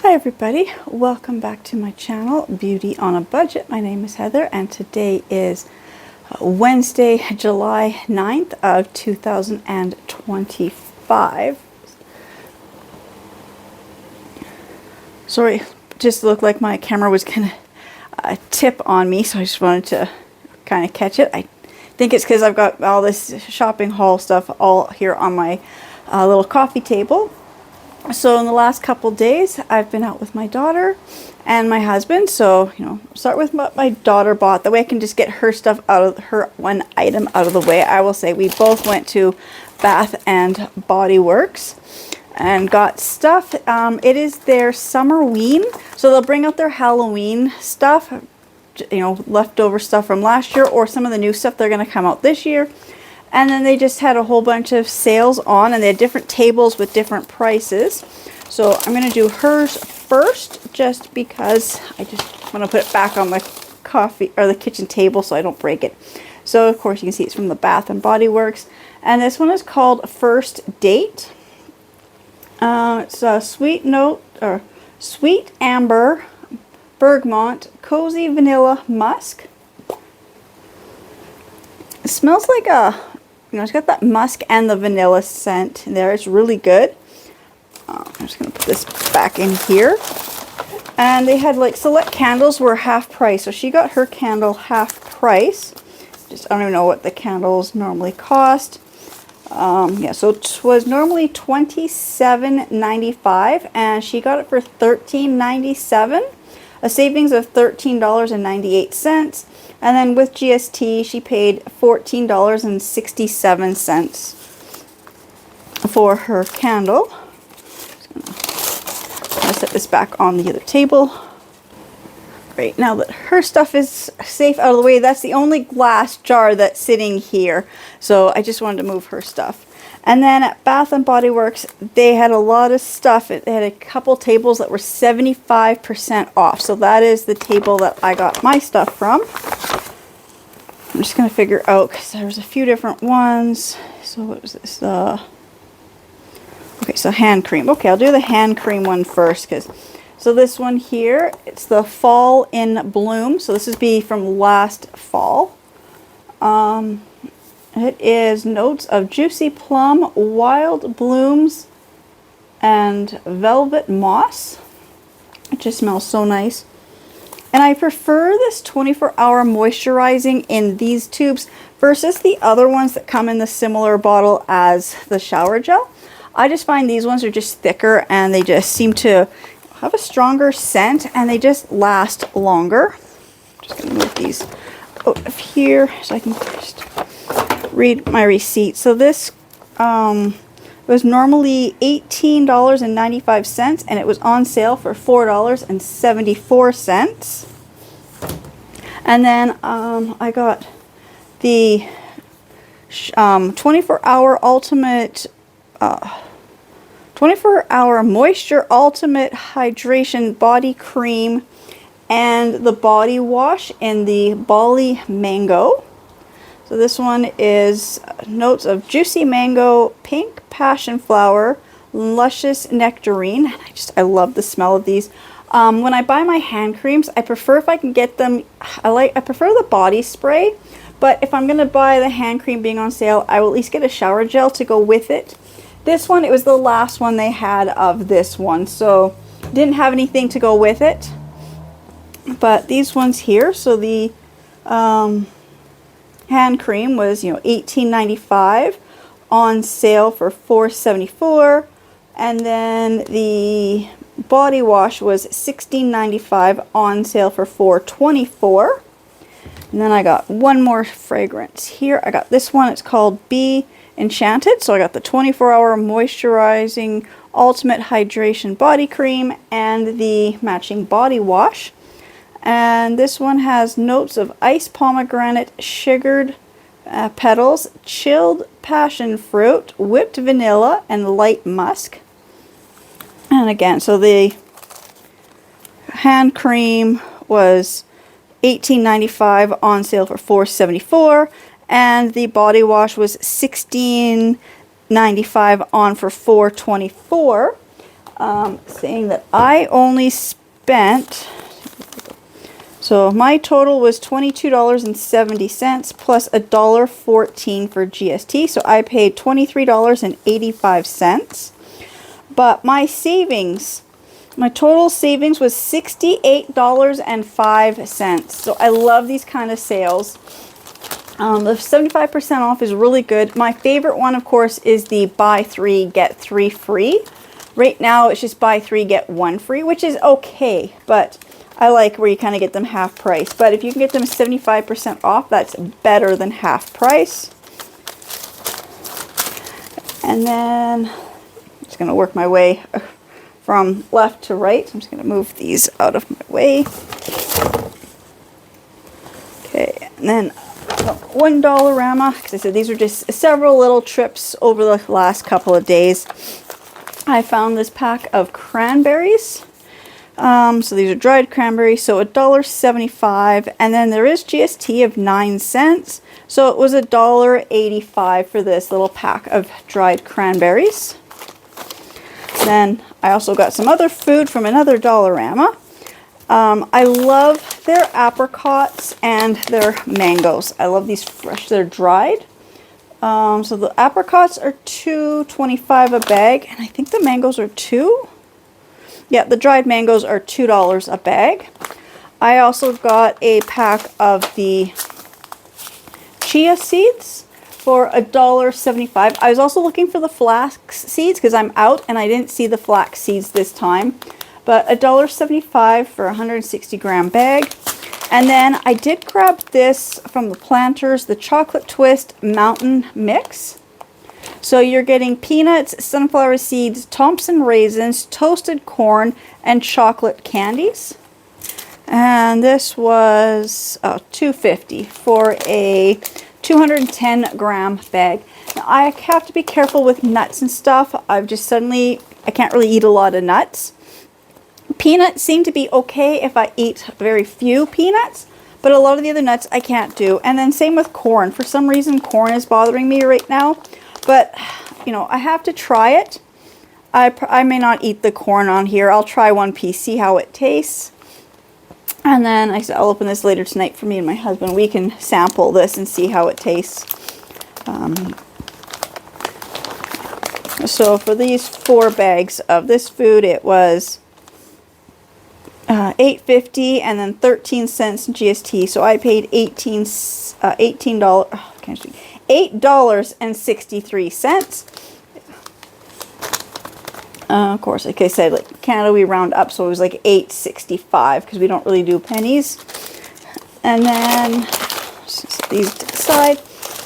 Hi everybody, welcome back to my channel, Beauty on a Budget. My name is Heather and today is Wednesday, July 9th of 2025. Sorry, just looked like my camera was going to tip on me, so I just wanted to kind of catch it. I think it's because I've got all this shopping haul stuff all here on my little coffee table. So in the last couple days, I've been out with my daughter and my husband. So, start with what my daughter bought. That way I can just get her stuff out of her one item out of the way. I will say we both went to Bath and Body Works and got stuff. It is their Summerween. So they'll bring out their Halloween stuff, leftover stuff from last year or some of the new stuff they're going to come out this year. And then they just had a whole bunch of sales on, and they had different tables with different prices. So I'm going to do hers first, just because I just want to put it back on the coffee or the kitchen table so I don't break it. So of course you can see it's from the Bath and Body Works, and this one is called First Date. It's a sweet amber, bergamot, cozy vanilla musk. It smells like it's got that musk and the vanilla scent in there. It's really good. I'm just going to put this back in here. And they had select candles were half price. So she got her candle half price. I don't even know what the candles normally cost. So it was normally $27.95 and she got it for $13.97. A savings of $13.98. And then with GST, she paid $14.67 for her candle. I'm gonna set this back on the other table. Great, now that her stuff is safe out of the way, that's the only glass jar that's sitting here. So I just wanted to move her stuff. And then at Bath and Body Works, they had a lot of stuff. They had a couple tables that were 75% off. So that is the table that I got my stuff from. I'm just going to figure out, because there was a few different ones. So what was this? Okay, so hand cream. Okay, I'll do the hand cream one first. So this one here, it's the Fall in Bloom. So this is from last fall. It is notes of juicy plum, wild blooms, and velvet moss. It just smells so nice. And I prefer this 24-hour moisturizing in these tubes versus the other ones that come in the similar bottle as the shower gel. I just find these ones are just thicker and they just seem to have a stronger scent and they just last longer. I'm just going to move these out of here so I can just read my receipt. So this was normally $18.95 and it was on sale for $4.74. And then I got the 24-hour ultimate 24-hour moisture ultimate hydration body cream and the body wash in the Bali mango. So this one is notes of juicy mango, pink passion flower, luscious nectarine. I love the smell of these. When I buy my hand creams, I prefer if I can get them, I prefer the body spray, but if I'm going to buy the hand cream being on sale, I will at least get a shower gel to go with it. This one, it was the last one they had of this one, so didn't have anything to go with it. But these ones here, so the hand cream was $18.95 on sale for $4.74, and then the body wash was $16.95 on sale for $4.24. And then I got one more fragrance here. I got this one. It's called Be Enchanted. So I got the 24-hour moisturizing ultimate hydration body cream and the matching body wash. And this one has notes of iced pomegranate, sugared petals, chilled passion fruit, whipped vanilla, and light musk. And again, so the hand cream was $18.95 on sale for $4.74, and the body wash was $16.95 on for $4.24. saying that I only spent, so my total was $22.70 plus $1.14 for GST. So I paid $23.85. But my savings, my total savings was $68.05. So I love these kind of sales. The 75% off is really good. My favorite one, of course, is the buy 3, get 3 free. Right now, it's just buy 3, get 1 free, which is okay. But I like where you kind of get them half price. But if you can get them 75% off, that's better than half price. And then I'm just going to work my way from left to right. I'm just going to move these out of my way. Okay, and then one Dollarama, because I said these are just several little trips over the last couple of days. I found this pack of cranberries. So these are dried cranberries, so $1.75, and then there is GST of 9 cents. So it was $1.85 for this little pack of dried cranberries. Then I also got some other food from another Dollarama. I love their apricots and their mangoes. I love these fresh, they're dried. So the apricots are $2.25 a bag, and I think the mangoes are $2. Yeah, the dried mangoes are $2 a bag. I also got a pack of the chia seeds for $1.75. I was also looking for the flax seeds because I'm out and I didn't see the flax seeds this time. But $1.75 for a 160 gram bag. And then I did grab this from the Planters, the Chocolate Twist Mountain Mix. So you're getting peanuts, sunflower seeds, Thompson raisins, toasted corn, and chocolate candies. And this was $2.50 for a 210 gram bag. Now I have to be careful with nuts and stuff. I can't really eat a lot of nuts. Peanuts seem to be okay if I eat very few peanuts, but a lot of the other nuts I can't do. And then same with corn. For some reason, corn is bothering me right now. But, you know, I have to try it. I may not eat the corn on here. I'll try one piece, see how it tastes. And then I'll open this later tonight for me and my husband. We can sample this and see how it tastes. So for these 4 bags of this food, it was $8.50 and then 13 cents GST. So I paid $8.63. Of course, like I said, like Canada, we round up, so it was like $8.65 because we don't really do pennies. And then set these to the side.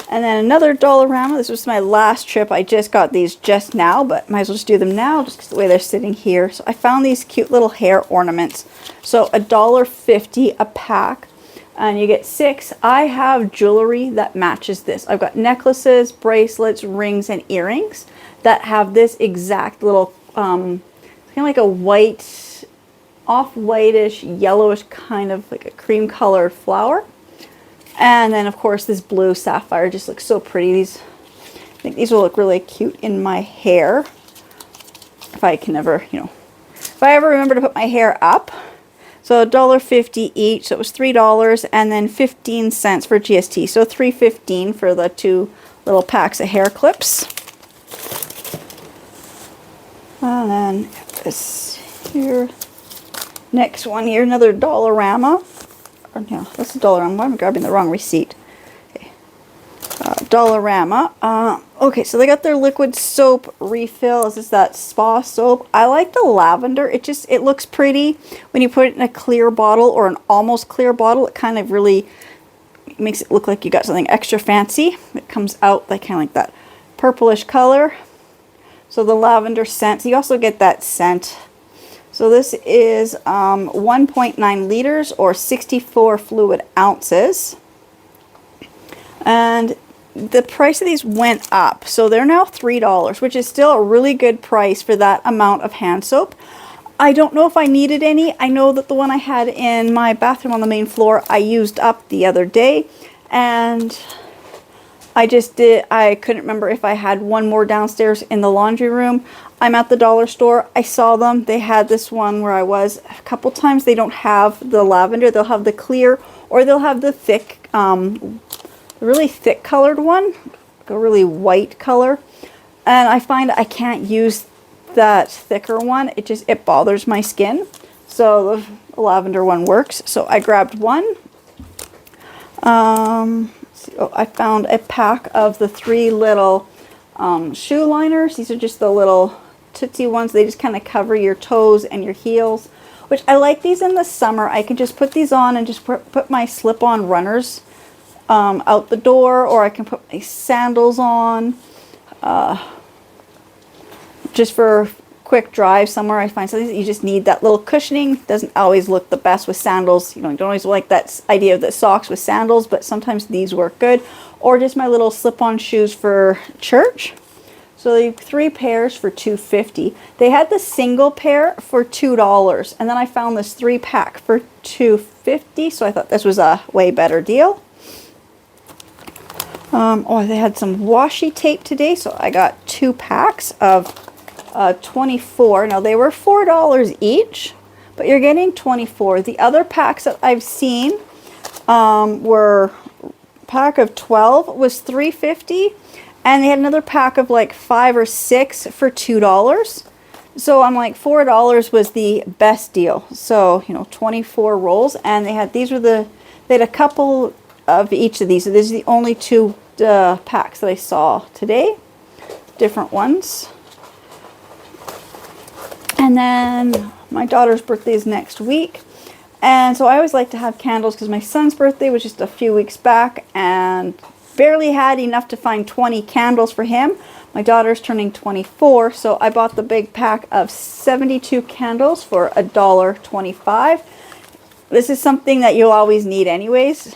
And then another Dollarama. This was my last trip. I just got these just now, but might as well just do them now just because the way they're sitting here. So I found these cute little hair ornaments. So $1.50 a pack. And you get 6. I have jewelry that matches this. I've got necklaces, bracelets, rings, and earrings that have this exact little, kind of like a white, off-whitish, yellowish kind of like a cream colored flower. And then, of course, this blue sapphire just looks so pretty. I think these will look really cute in my hair. If I can ever, if I ever remember to put my hair up. So $1.50 each. So it was $3 and then 15 cents for GST. So $3.15 for the 2 little packs of hair clips. And then this here. Next one here, another Dollarama. No, that's a Dollarama. Why am I grabbing the wrong receipt? Okay. Dollarama. Okay, so they got their liquid soap refill. This is that spa soap. I like the lavender. It looks pretty when you put it in a clear bottle or an almost clear bottle. It kind of really makes it look like you got something extra fancy. It comes out like kind of like that purplish color. So the lavender scent. So you also get that scent. So this is 1.9 liters or 64 fluid ounces. And the price of these went up. So they're now $3, which is still a really good price for that amount of hand soap. I don't know if I needed any. I know that the one I had in my bathroom on the main floor, I used up the other day. And I couldn't remember if I had one more downstairs in the laundry room. I'm at the dollar store. I saw them. They had this one where I was a couple times. They don't have the lavender. They'll have the clear, or they'll have the thick, really thick colored one, like a really white color. And I find I can't use that thicker one. It bothers my skin. So the lavender one works. So I grabbed one. I found a pack of the 3 little shoe liners. These are just the little Tootsie ones. They just kind of cover your toes and your heels, which I like these in the summer. I can just put these on and just put my slip-on runners out the door, or I can put my sandals on just for quick drive somewhere. I find something that you just need that little cushioning. Doesn't always look the best with sandals. You know, you don't always like that idea of the socks with sandals, but sometimes these work good. Or just my little slip-on shoes for church. So they have 3 pairs for $2.50. They had the single pair for $2, and then I found this 3-pack for $2.50. So I thought this was a way better deal. Oh, they had some washi tape today, so I got 2 packs of 24. Now they were $4 each, but you're getting 24. The other packs that I've seen were pack of 12 was $3.50, and they had another pack of like 5 or 6 for $2. So I'm like, $4 was the best deal. So, you know, 24 rolls, and they had they had a couple of each of these. So this is the only 2 packs that I saw today, different ones. And then my daughter's birthday is next week. And so I always like to have candles because my son's birthday was just a few weeks back and barely had enough to find 20 candles for him. My daughter's turning 24, so I bought the big pack of 72 candles for $1.25. This is something that you'll always need anyways.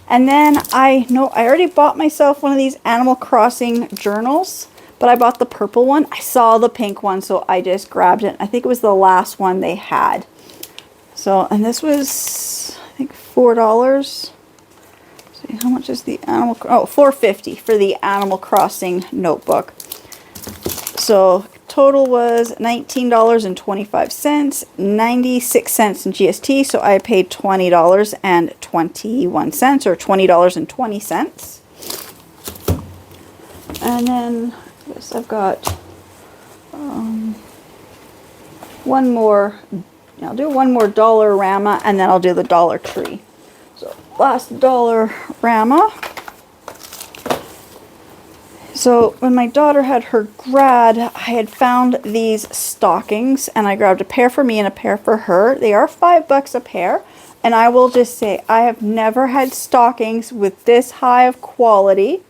And then I already bought myself one of these Animal Crossing journals, but I bought the purple one. I saw the pink one, so I just grabbed it. I think it was the last one they had. So, and this was, I think, $4. See, how much is the Animal, oh, $4.50 for the Animal Crossing notebook. So, total was $19.25, 96 cents in GST, so I paid $20.21, or $20.20. And then, I guess I've got one more. I'll do one more Dollarama, and then I'll do the Dollar Tree. So last Dollarama. So when my daughter had her grad, I had found these stockings, and I grabbed a pair for me and a pair for her. They are $5 a pair, and I will just say I have never had stockings with this high of quality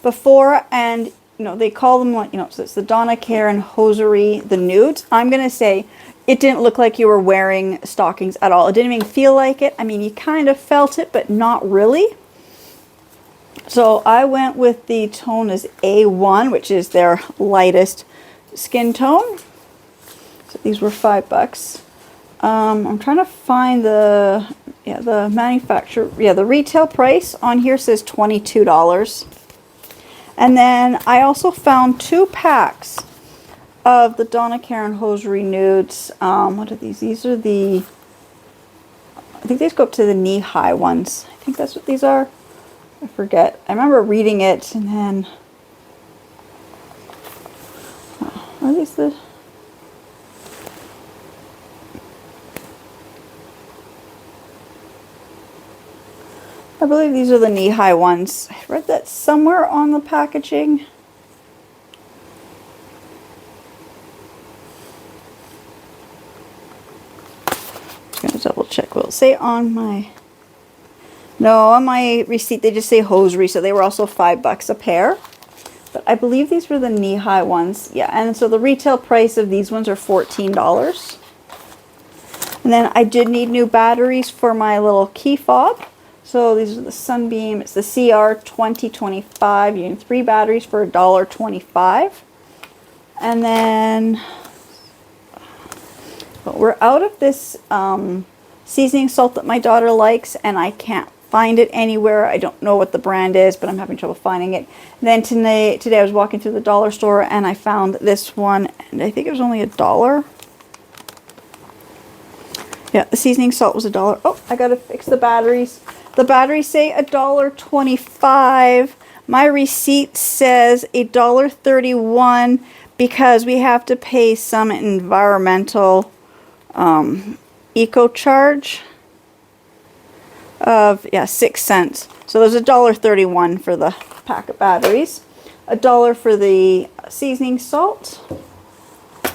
before. And you know, they call them, like, you know, so it's the Donna Karan hosiery, the nudes. I'm gonna say it didn't look like you were wearing stockings at all. It didn't even feel like it. I mean, you kind of felt it, but not really. So I went with the tone as A1, which is their lightest skin tone. So these were $5. I'm trying to find the manufacturer. Yeah, the retail price on here says $22. And then I also found 2 packs of the Donna Karan hosiery nudes. What are these? These are the, I think these go up to the knee-high ones. I think that's what these are. I forget. I remember reading it, and then, are these the, I believe these are the knee-high ones. I read that somewhere on the packaging. Double check. Will it say on my, no, on my receipt they just say hosiery, so they were also $5 a pair. But I believe these were the knee-high ones. Yeah, and so the retail price of these ones are $14. And then I did need new batteries for my little key fob. So these are the Sunbeam. It's the CR 2025. You need 3 batteries for $1.25. And then, but we're out of this seasoning salt that my daughter likes, and I can't find it anywhere. I don't know what the brand is, but I'm having trouble finding it. Then today I was walking through the dollar store and I found this one, and I think it was only $1. Yeah, the seasoning salt was $1. Oh, I gotta fix the batteries. The batteries say $1.25. My receipt says $1.31 because we have to pay some environmental eco charge of 6 cents. So there's $1.31 for the pack of batteries, $1 for the seasoning salt,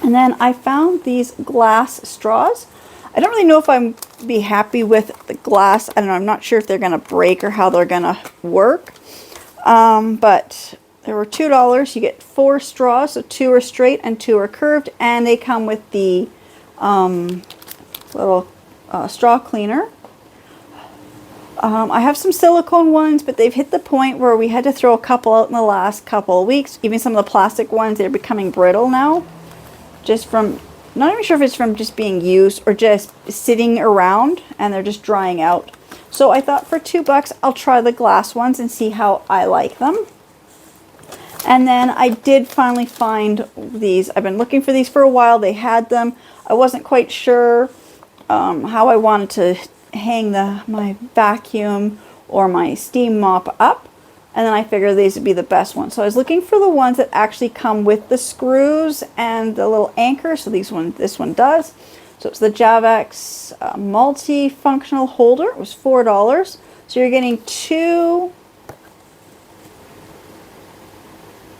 and then I found these glass straws. I don't really know if I'm be happy with the glass. I don't know. I'm not sure if they're gonna break or how they're gonna work. But they were $2. You get 4 straws, so 2 are straight and 2 are curved, and they come with the little straw cleaner. I have some silicone ones, but they've hit the point where we had to throw a couple out in the last couple of weeks. Even some of the plastic ones, they're becoming brittle now. Just from, not even sure if it's from just being used or just sitting around and they're just drying out. So I thought for $2 I'll try the glass ones and see how I like them. And then I did finally find these. I've been looking for these for a while. They had them. I wasn't quite sure how I wanted to hang my vacuum or my steam mop up, and then I figured these would be the best ones. So I was looking for the ones that actually come with the screws and the little anchor. So this one does. So it's the Javex multi-functional holder. It was $4. So you're getting 2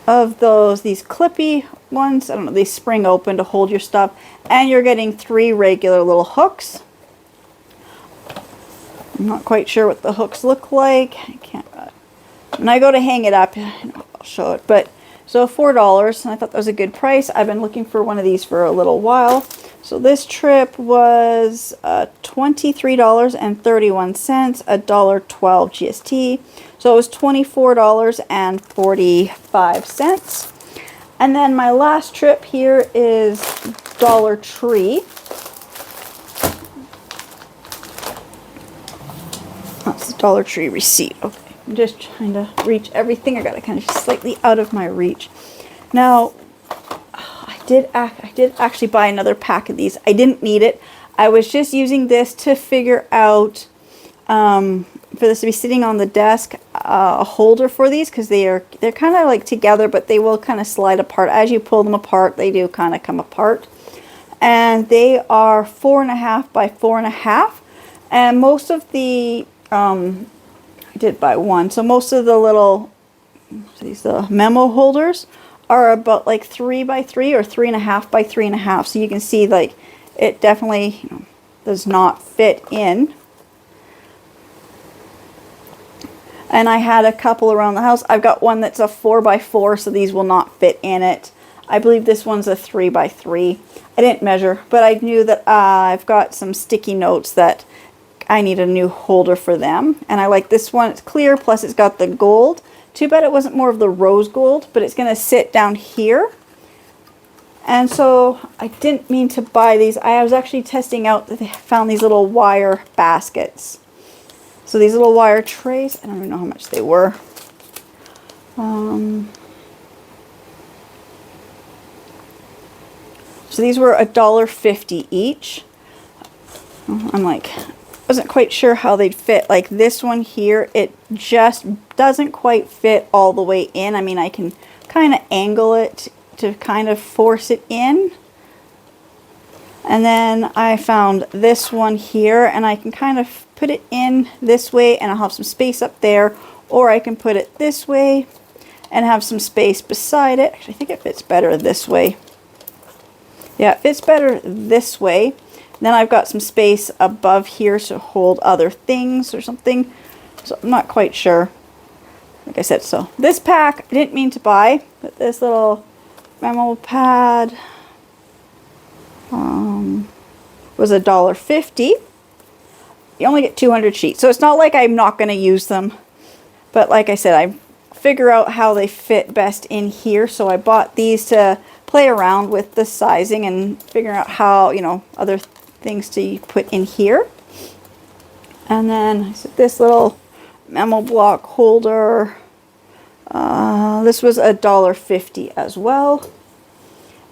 of these clippy ones. I don't know, they spring open to hold your stuff, and you're getting 3 regular little hooks. I'm not quite sure what the hooks look like. I can't. When I go to hang it up, I'll show it. But so $4, and I thought that was a good price. I've been looking for one of these for a little while. So this trip was $23.31, $1.12 GST. So it was $24.45. And then my last trip here is Dollar Tree. That's the Dollar Tree receipt. Okay, I'm just trying to reach everything. I got it kind of slightly out of my reach. Now, I did actually buy another pack of these. I didn't need it. I was just using this to figure out for this to be sitting on the desk, a holder for these, because they're kind of like together, but they will kind of slide apart as you pull them apart. They do kind of come apart, and they are 4.5 by 4.5, and most of the I did buy one. So most of the little, these memo holders are about like 3 by 3 or 3.5 by 3.5. So you can see like it definitely does not fit in. And I had a couple around the house. I've got one that's a 4 by 4, so these will not fit in it. I believe this one's a 3 by 3. I didn't measure, but I knew that I've got some sticky notes that I need a new holder for them, and I like this one. It's clear, plus it's got the gold. Too bad it wasn't more of the rose gold, but it's going to sit down here. And so I didn't mean to buy these. I was actually testing out, they found these little wire baskets. So these little wire trays, I don't even know how much they were. So these were $1.50 each. I'm like, wasn't quite sure how they'd fit. Like this one here, it just doesn't quite fit all the way in. I mean, I can kind of angle it to kind of force it in. And then I found this one here, and I can kind of put it in this way and I'll have some space up there, or I can put it this way and have some space beside it. Actually, I think it fits better this way. Yeah, it fits better this way. Then I've got some space above here to hold other things or something. So I'm not quite sure. Like I said, so this pack I didn't mean to buy, but this little memo pad was $1.50. You only get 200 sheets. So it's not like I'm not going to use them. But like I said, I figure out how they fit best in here. So I bought these to play around with the sizing and figuring out how, other things to put in here. And then I said this little memo block holder. This was $1.50 as well.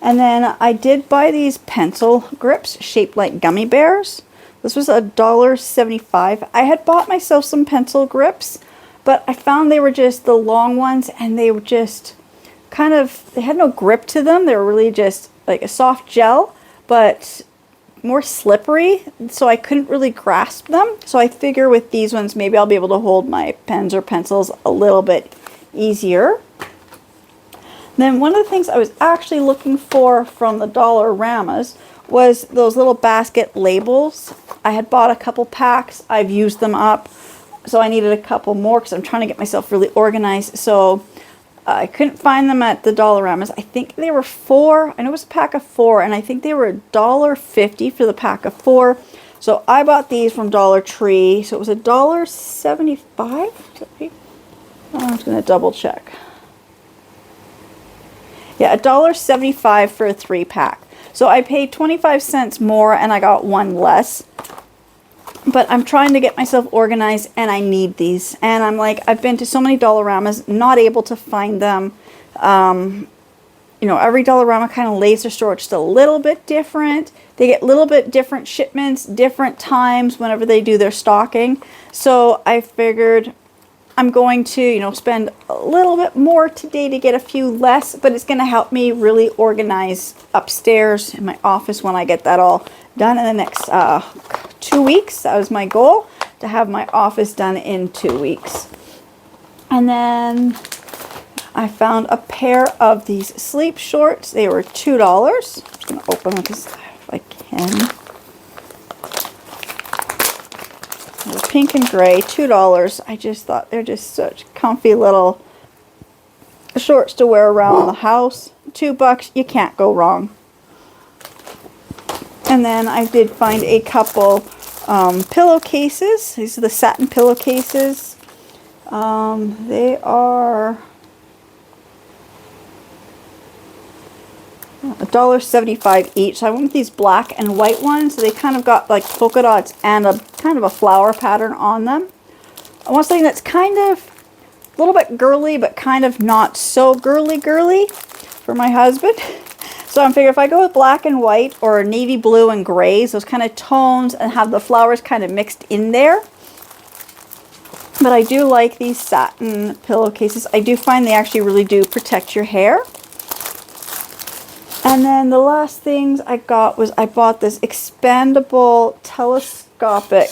And then I did buy these pencil grips shaped like gummy bears. This was $1.75. I had bought myself some pencil grips, but I found they were just the long ones, and they were just kind of, they had no grip to them. They were really just like a soft gel, but more slippery, so I couldn't really grasp them. So I figure with these ones, maybe I'll be able to hold my pens or pencils a little bit easier. Then one of the things I was actually looking for from the Dollaramas was those little basket labels. I had bought a couple packs. I've used them up, so I needed a couple more because I'm trying to get myself really organized. So I couldn't find them at the Dollaramas. I think they were 4. I know it was a pack of 4, and I think they were $1.50 for the pack of 4. So I bought these from Dollar Tree. So it was $1.75. I'm just going to double check. Yeah, $1.75 for a 3-pack. So I paid 25 cents more and I got one less. But I'm trying to get myself organized, and I need these. And I'm like, I've been to so many Dollaramas, not able to find them. You know, every Dollarama kind of lays their store just a little bit different. They get a little bit different shipments, different times whenever they do their stocking. So I figured I'm going to, you know, spend a little bit more today to get a few less, but it's going to help me really organize upstairs in my office when I get that all done in the next 2 weeks. That was my goal, to have my office done in 2 weeks. And then I found a pair of these sleep shorts. They were $2. I'm just going to open them because if I can. They're pink and gray, $2. I just thought they're just such comfy little shorts to wear around the house. $2, you can't go wrong. And then I did find a couple pillowcases. These are the satin pillowcases. They are $1.75 each. So I went with these black and white ones. They kind of got like polka dots and a kind of a flower pattern on them. I want something that's kind of a little bit girly, but kind of not so girly for my husband. So I'm figuring if I go with black and white or navy blue and grays, those kind of tones, and have the flowers kind of mixed in there. But I do like these satin pillowcases. I do find they actually really do protect your hair. And then the last things I got was I bought this expandable telescopic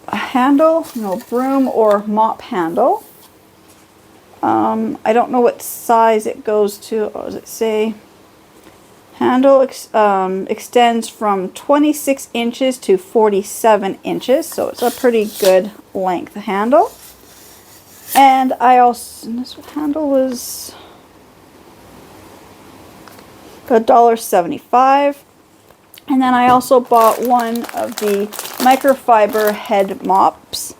handle, broom or mop handle. I don't know what size it goes to. What does it say? Handle extends from 26 inches to 47 inches, so it's a pretty good length handle. And this handle was $1.75. And then I also bought one of the microfiber head mops,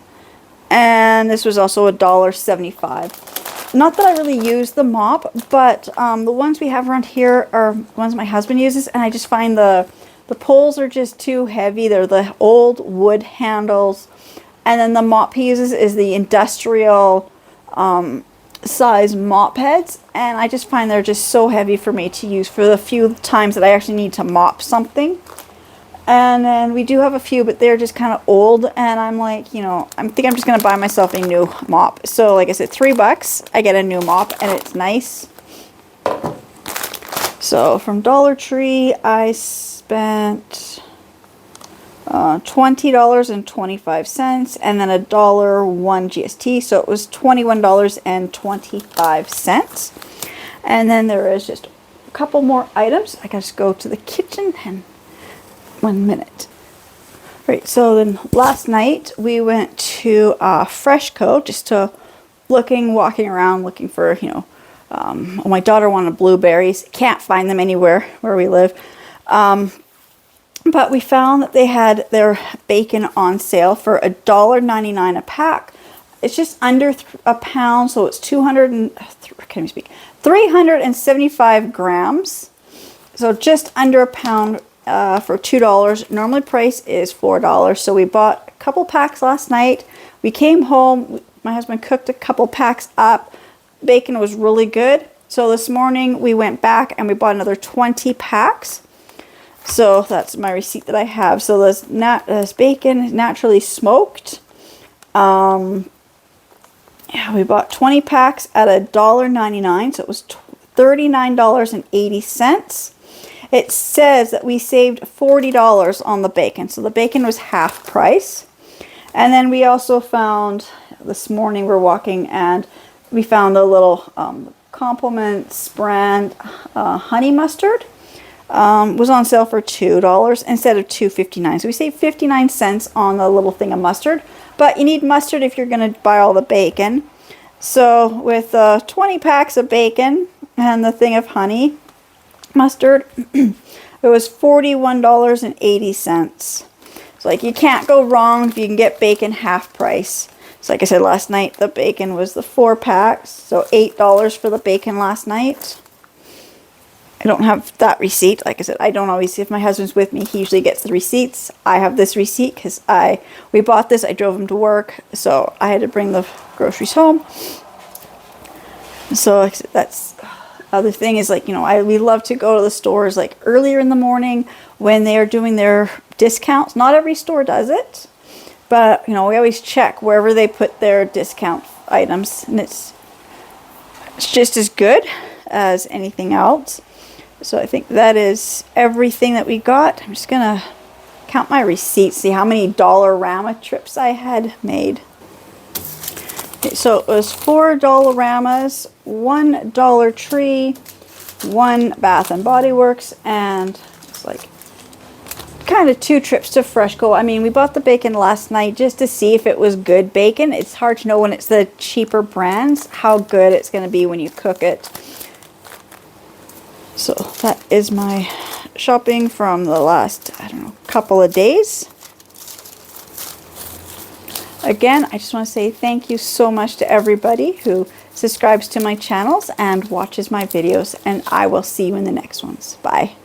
and this was also $1.75. Not that I really use the mop, but the ones we have around here are ones my husband uses, and I just find the poles are just too heavy. They're the old wood handles, and then the mop he uses is the industrial size mop heads, and I just find they're just so heavy for me to use for the few times that I actually need to mop something. And then we do have a few, but they're just kind of old, and I'm like, I think I'm just going to buy myself a new mop. So like I said, $3, I get a new mop, and it's nice. So from Dollar Tree, I spent $20.25, and then $1.01 GST, so it was $21.25. And then there is just a couple more items. I gotta just go to the kitchen and 1 minute. Right, so then last night we went to FreshCo, just to walking around looking for, my daughter wanted blueberries. Can't find them anywhere where we live. But we found that they had their bacon on sale for $1.99 a pack. It's just under a pound, so it's 375 grams. So just under a pound, for $2. Normally price is $4. So we bought a couple packs last night. We came home, my husband cooked a couple packs up. Bacon was really good. So this morning we went back and we bought another 20 packs. So that's my receipt that I have. So this bacon is naturally smoked. Yeah, we bought 20 packs at $1.99. So it was $39.80. It says that we saved $40 on the bacon. So the bacon was half price. And then we also found, this morning we're walking and we found a little Compliments brand honey mustard. Was on sale for $2 instead of $2.59. So we saved 59 cents on the little thing of mustard. But you need mustard if you're going to buy all the bacon. So with 20 packs of bacon and the thing of honey mustard, it was $41.80. So like you can't go wrong if you can get bacon half price. So like I said last night, the bacon was the 4 packs. So $8 for the bacon last night. I don't have that receipt. Like I said, I don't always, if my husband's with me, he usually gets the receipts. I have this receipt because we bought this. I drove him to work. So I had to bring the groceries home. So like I said, that's other thing is like, you know, we love to go to the stores like earlier in the morning when they are doing their discounts. Not every store does it, but you know, we always check wherever they put their discount items, and it's just as good as anything else. So I think that is everything that we got. I'm just gonna count my receipts, see how many Dollarama trips I had made. Okay, so it was 4 Dollaramas, 1 Dollar Tree, 1 Bath and Body Works, and it's like kind of 2 trips to FreshCo. I mean, we bought the bacon last night just to see if it was good bacon. It's hard to know when it's the cheaper brands how good it's going to be when you cook it. So that is my shopping from the last, I don't know, couple of days. Again, I just want to say thank you so much to everybody who subscribes to my channels and watches my videos, and I will see you in the next ones. Bye.